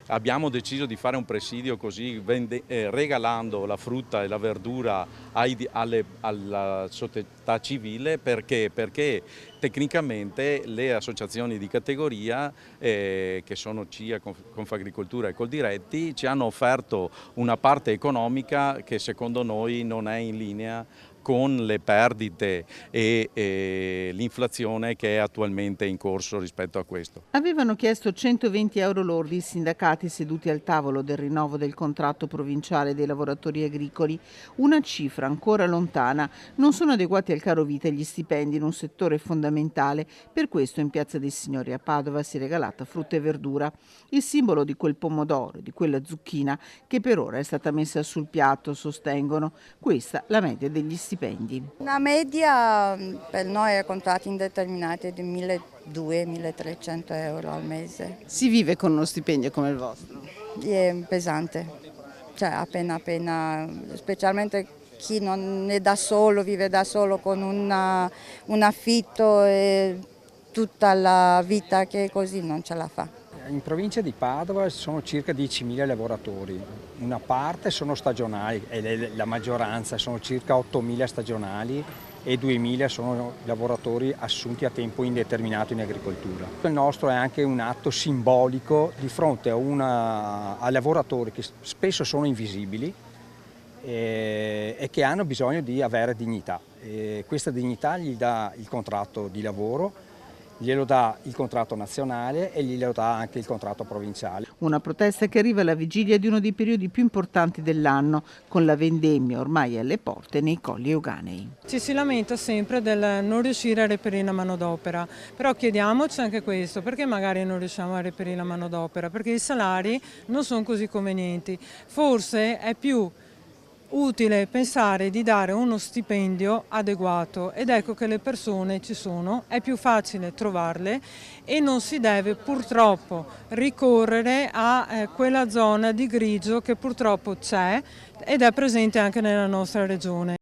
abbiamo deciso di fare un presidio così regalando la frutta e la verdura alla società civile perché tecnicamente le associazioni di categoria che sono CIA, Confagricoltura e Coldiretti ci hanno offerto una parte economica che secondo noi non è in linea con le perdite e l'inflazione che è attualmente in corso rispetto a questo. Avevano chiesto 120 euro lordi i sindacati seduti al tavolo del rinnovo del contratto provinciale dei lavoratori agricoli, una cifra ancora lontana. Non sono adeguati al caro vita gli stipendi in un settore fondamentale, per questo in Piazza dei Signori a Padova si è regalata frutta e verdura, il simbolo di quel pomodoro, di quella zucchina che per ora è stata messa sul piatto, sostengono. Questa la media degli stipendi. Una media per noi è contratti indeterminati di 1.200-1.300 euro al mese. Si vive con uno stipendio come il vostro? È pesante, cioè appena, specialmente chi non è da solo, vive da solo con un affitto e tutta la vita che è così non ce la fa. In provincia di Padova sono circa 10.000 lavoratori, una parte sono stagionali e la maggioranza sono circa 8.000 stagionali e 2.000 sono lavoratori assunti a tempo indeterminato in agricoltura. Il nostro è anche un atto simbolico di fronte a lavoratori che spesso sono invisibili e che hanno bisogno di avere dignità. E questa dignità gli dà il contratto di lavoro, glielo dà il contratto nazionale e glielo dà anche il contratto provinciale. Una protesta che arriva alla vigilia di uno dei periodi più importanti dell'anno, con la vendemmia ormai alle porte nei Colli Euganei. Ci si lamenta sempre del non riuscire a reperire la manodopera, però chiediamoci anche questo, perché magari non riusciamo a reperire la manodopera? Perché i salari non sono così convenienti. Forse è più utile pensare di dare uno stipendio adeguato ed ecco che le persone ci sono, è più facile trovarle e non si deve purtroppo ricorrere a quella zona di grigio che purtroppo c'è ed è presente anche nella nostra regione.